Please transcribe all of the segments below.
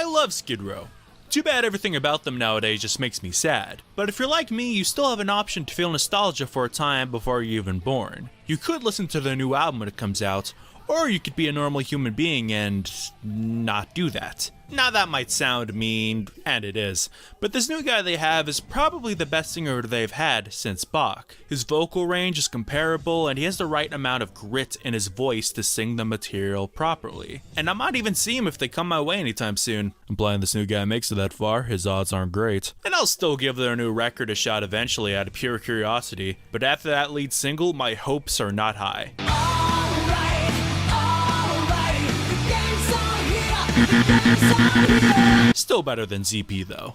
I love Skid Row. Too bad everything about them nowadays just makes me sad. But if you're like me, you still have an option to feel nostalgia for a time before you're even born. You could listen to their new album when it comes out, or you could be a normal human being and not do that. Now that might sound mean, and it is, but this new guy they have is probably the best singer they've had since Bach. His vocal range is comparable, and he has the right amount of grit in his voice to sing the material properly. And I might even see him if they come my way anytime soon. Implying this new guy makes it that far, his odds aren't great. And I'll still give their new record a shot eventually out of pure curiosity, but after that lead single, my hopes are not high. Still better than ZP though.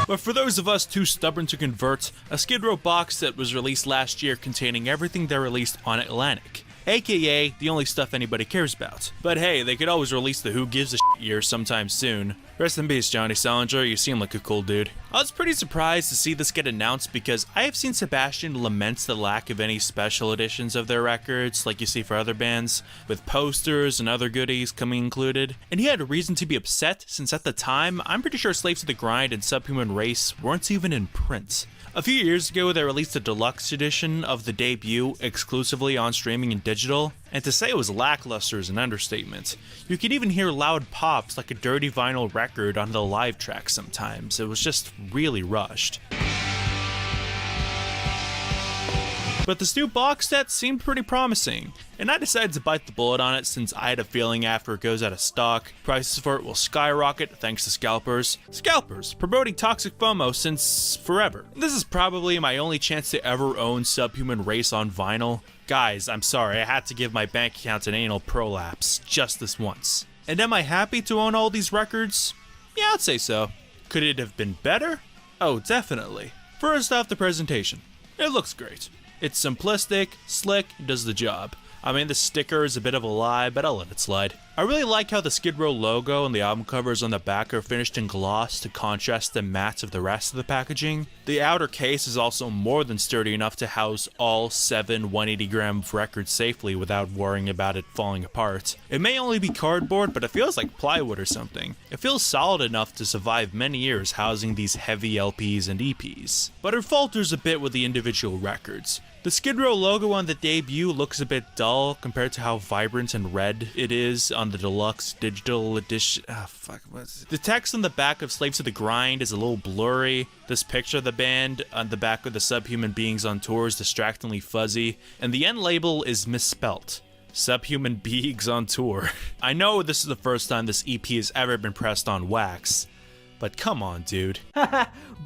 But for those of us too stubborn to convert, a Skid Row box set was released last year containing everything they released on Atlantic, aka the only stuff anybody cares about. But hey, they could always release the Who Gives a Shit year sometime soon. Rest in peace, Johnny Salinger, you seem like a cool dude. I was pretty surprised to see this get announced because I have seen Sebastian lament the lack of any special editions of their records like you see for other bands, with posters and other goodies coming included. And he had a reason to be upset since at the time, I'm pretty sure Slaves to the Grind and Subhuman Race weren't even in print. A few years ago, they released a deluxe edition of the debut exclusively on streaming and digital, and to say it was lackluster is an understatement. You could even hear loud pops like a dirty vinyl record on the live track sometimes. It was just really rushed. But this new box set seemed pretty promising, and I decided to bite the bullet on it since I had a feeling after it goes out of stock, prices for it will skyrocket thanks to scalpers. Scalpers, promoting toxic FOMO since forever. This is probably my only chance to ever own Subhuman Race on vinyl. Guys, I'm sorry, I had to give my bank account an anal prolapse just this once. And am I happy to own all these records? Yeah, I'd say so. Could it have been better? Oh, definitely. First off, the presentation. It looks great. It's simplistic, slick, and does the job. I mean, the sticker is a bit of a lie, but I'll let it slide. I really like how the Skid Row logo and the album covers on the back are finished in gloss to contrast the matte of the rest of the packaging. The outer case is also more than sturdy enough to house all 7 180-gram records safely without worrying about it falling apart. It may only be cardboard, but it feels like plywood or something. It feels solid enough to survive many years housing these heavy LPs and EPs. But it falters a bit with the individual records. The Skid Row logo on the debut looks a bit dull compared to how vibrant and red it is on the deluxe digital edition. The text on the back of Slaves to the Grind is a little blurry. This picture of the band on the back of the Subhuman Beings on Tour is distractingly fuzzy, and the end label is misspelt. Subhuman Beings on Tour. I know this is the first time this EP has ever been pressed on wax, but come on, dude.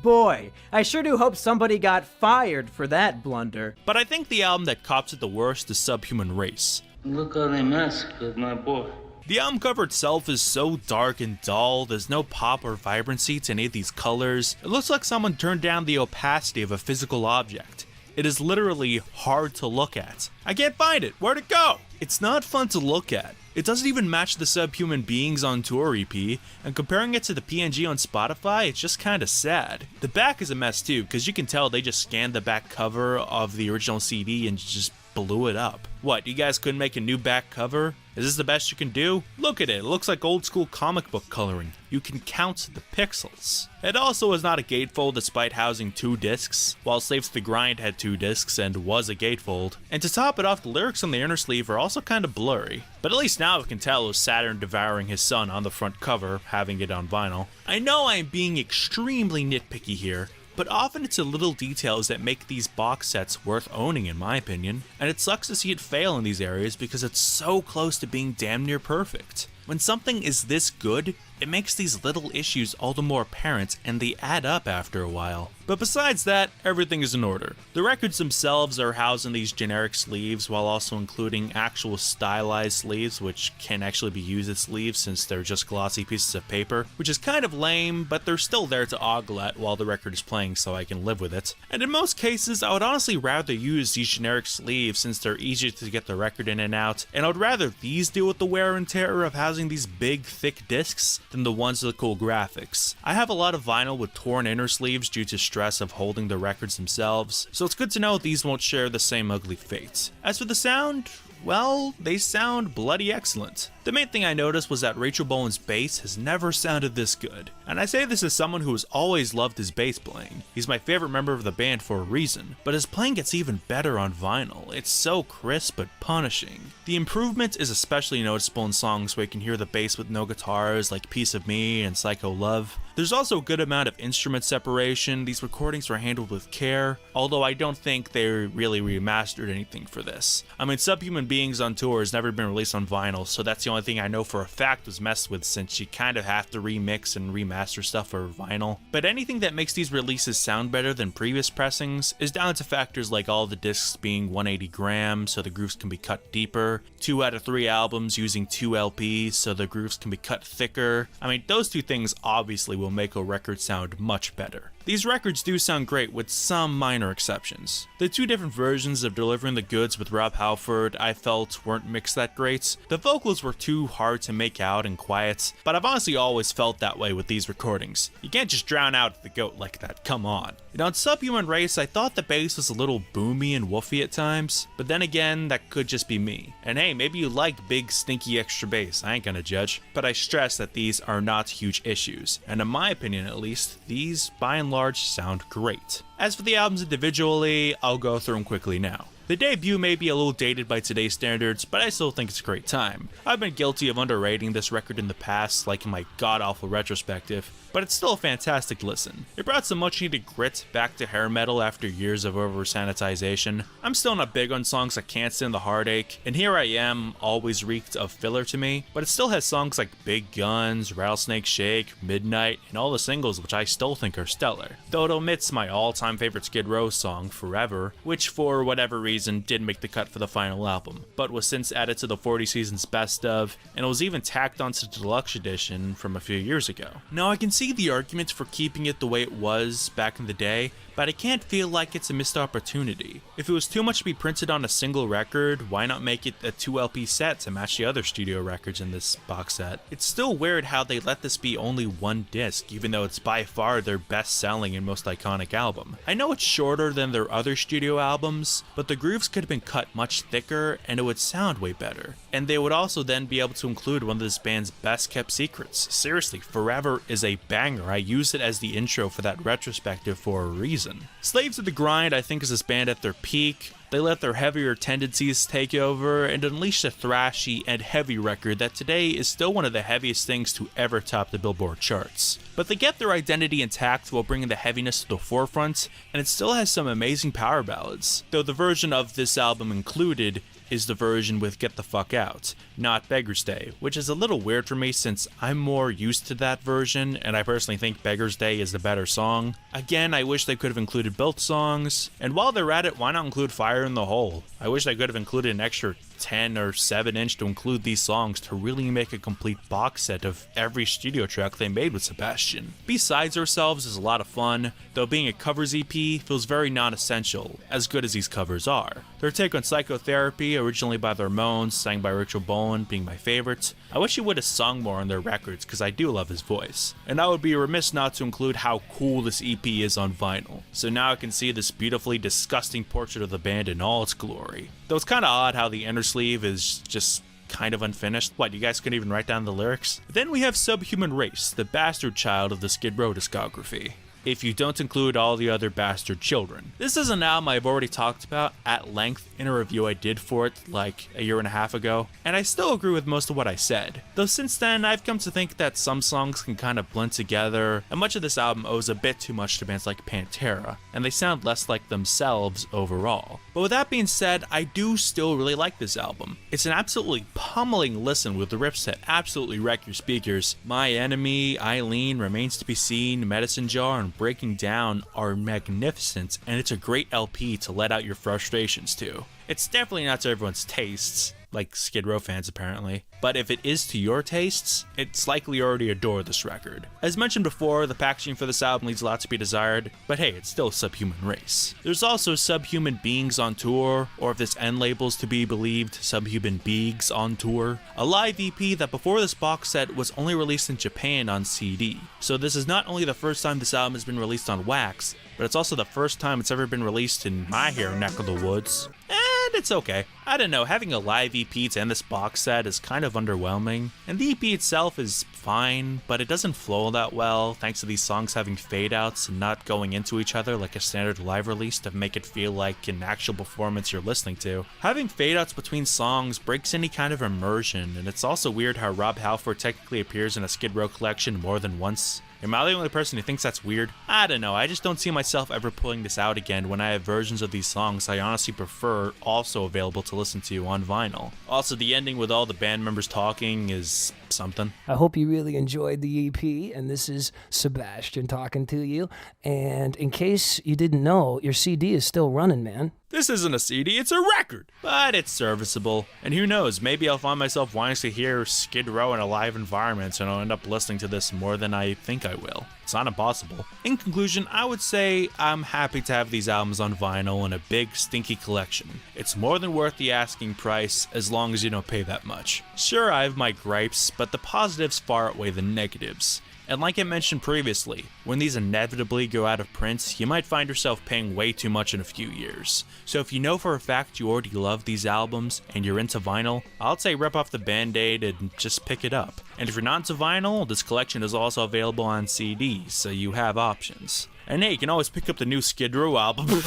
Boy, I sure do hope somebody got fired for that blunder. But I think the album that cops it the worst is Subhuman Race. Look how they massacred my boy. The album cover itself is so dark and dull, there's no pop or vibrancy to any of these colors. It looks like someone turned down the opacity of a physical object. It is literally hard to look at. I can't find it. Where'd it go? It's not fun to look at. It doesn't even match the Subhuman Beings on Tour EP, and comparing it to the PNG on Spotify, it's just kinda sad. The back is a mess too, because you can tell they just scanned the back cover of the original CD and just blew it up. What, you guys couldn't make a new back cover? Is this the best you can do? Look at it, it looks like old school comic book coloring. You can count the pixels. It also is not a gatefold despite housing 2 discs, while Slaves to the Grind had 2 discs and was a gatefold. And to top it off, the lyrics on the inner sleeve are also kinda blurry. But at least now we can tell it was Saturn devouring his son on the front cover, having it on vinyl. I know I'm being extremely nitpicky here, but often it's the little details that make these box sets worth owning in my opinion, and it sucks to see it fail in these areas because it's so close to being damn near perfect. When something is this good, it makes these little issues all the more apparent and they add up after a while. But besides that, everything is in order. The records themselves are housed in these generic sleeves while also including actual stylized sleeves which can actually be used as sleeves since they're just glossy pieces of paper, which is kind of lame, but they're still there to ogle at while the record is playing so I can live with it. And in most cases, I would honestly rather use these generic sleeves since they're easier to get the record in and out, and I would rather these deal with the wear and tear of housing these big thick discs than the ones with the cool graphics. I have a lot of vinyl with torn inner sleeves due to stress of holding the records themselves, so it's good to know these won't share the same ugly fate. As for the sound, well, they sound bloody excellent. The main thing I noticed was that Rachel Bowen's bass has never sounded this good, and I say this as someone who has always loved his bass playing. He's my favorite member of the band for a reason, but his playing gets even better on vinyl. It's so crisp but punishing. The improvement is especially noticeable in songs where you can hear the bass with no guitars like Piece of Me and Psycho Love. There's also a good amount of instrument separation. These recordings were handled with care, although I don't think they really remastered anything for this. I mean, Subhuman Beings on Tour has never been released on vinyl, so that's the only thing I know for a fact was messed with, since you kind of have to remix and remaster stuff for vinyl. But anything that makes these releases sound better than previous pressings is down to factors like all the discs being 180 grams so the grooves can be cut deeper, 2 out of 3 albums using 2 LPs so the grooves can be cut thicker. I mean, those two things obviously will make a record sound much better. These records do sound great with some minor exceptions. The 2 different versions of Delivering the Goods with Rob Halford I felt weren't mixed that great. The vocals were too hard to make out and quiet, but I've honestly always felt that way with these recordings. You can't just drown out the goat like that, come on. And on Subhuman Race, I thought the bass was a little boomy and woofy at times, but then again, that could just be me. And hey, maybe you like big stinky extra bass, I ain't gonna judge. But I stress that these are not huge issues, and in my opinion at least, these by and large sound great. As for the albums individually, I'll go through them quickly now. The debut may be a little dated by today's standards, but I still think it's a great time. I've been guilty of underrating this record in the past, like in my god-awful retrospective, but it's still a fantastic listen. It brought some much-needed grit back to hair metal after years of over-sanitization. I'm still not big on songs like Can't Stand the Heartache, and Here I Am always reeked of filler to me, but it still has songs like Big Guns, Rattlesnake Shake, Midnight, and all the singles which I still think are stellar. Though it omits my all-time favorite Skid Row song, Forever, which for whatever reason didn't make the cut for the final album, but was since added to the 40 Seasons Best Of, and it was even tacked onto the deluxe edition from a few years ago. Now I can see the arguments for keeping it the way it was back in the day, but I can't feel like it's a missed opportunity. If it was too much to be printed on a single record, why not make it a 2 LP set to match the other studio records in this box set? It's still weird how they let this be only 1 disc, even though it's by far their best selling and most iconic album. I know it's shorter than their other studio albums, but the grooves could have been cut much thicker and it would sound way better. And they would also then be able to include one of this band's best kept secrets. Seriously, Forever is a banger. I used it as the intro for that retrospective for a reason. Slaves of the Grind, I think, is this band at their peak. They let their heavier tendencies take over and unleashed a thrashy and heavy record that today is still one of the heaviest things to ever top the Billboard charts. But they get their identity intact while bringing the heaviness to the forefront, and it still has some amazing power ballads, though the version of this album included is the version with Get the Fuck Out, not Beggar's Day, which is a little weird for me since I'm more used to that version, and I personally think Beggar's Day is the better song. Again, I wish they could have included both songs, and while they're at it, why not include Fire in the Hole? I wish they could have included an extra 10 or 7 inch to include these songs to really make a complete box set of every studio track they made with Sebastian. Besides Ourselves is a lot of fun, though being a covers EP feels very non-essential, as good as these covers are. Their take on Psychotherapy, originally by the Ramones, sang by Rachel Bowen, being my favorite. I wish he would have sung more on their records, because I do love his voice. And I would be remiss not to include how cool this EP is on vinyl. So now I can see this beautifully disgusting portrait of the band in all its glory. Though it's kinda odd how the inner sleeve is just kind of unfinished. What, you guys couldn't even write down the lyrics? Then we have Subhuman Race, the bastard child of the Skid Row discography, if you don't include all the other bastard children. This is an album I've already talked about at length in a review I did for it like a year and a half ago, and I still agree with most of what I said. Though since then, I've come to think that some songs can kind of blend together, and much of this album owes a bit too much to bands like Pantera, and they sound less like themselves overall. But with that being said, I do still really like this album. It's an absolutely pummeling listen with the riffs that absolutely wreck your speakers. My Enemy, Eileen, Remains to be Seen, Medicine Jar, and Breaking Down are magnificent, and it's a great LP to let out your frustrations to. It's definitely not to everyone's tastes, like Skid Row fans apparently, but if it is to your tastes, it's likely you already adore this record. As mentioned before, the packaging for this album leaves a lot to be desired, but hey, it's still Subhuman Race. There's also Subhuman Beings on Tour, or if this end label's to be believed, Subhuman Beings on Tour, a live EP that before this box set was only released in Japan on CD. So this is not only the first time this album has been released on wax, but it's also the first time it's ever been released in my here neck of the woods. And and it's okay. I don't know, having a live EP to end this box set is kind of underwhelming, and the EP itself is fine, but it doesn't flow that well thanks to these songs having fade outs and not going into each other like a standard live release to make it feel like an actual performance you're listening to. Having fade outs between songs breaks any kind of immersion, and it's also weird how Rob Halford technically appears in a Skid Row collection more than once. Am I the only person who thinks that's weird? I don't know, I just don't see myself ever pulling this out again when I have versions of these songs I honestly prefer also available to listen to on vinyl. Also, the ending with all the band members talking is something. I hope you really enjoyed the EP, and this is Sebastian talking to you. And in case you didn't know, your CD is still running, man. This isn't a CD, it's a record! But it's serviceable. And who knows, maybe I'll find myself wanting to hear Skid Row in a live environment and I'll end up listening to this more than I think I will. It's not impossible. In conclusion, I would say I'm happy to have these albums on vinyl in a big, stinky collection. It's more than worth the asking price as long as you don't pay that much. Sure, I have my gripes, but the positives far outweigh the negatives. And like I mentioned previously, when these inevitably go out of print, you might find yourself paying way too much in a few years. So if you know for a fact you already love these albums and you're into vinyl, I'd say rip off the band-aid and just pick it up. And if you're not into vinyl, this collection is also available on CD, so you have options. And hey, you can always pick up the new Skid Row album.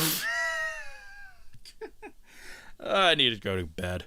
I need to go to bed.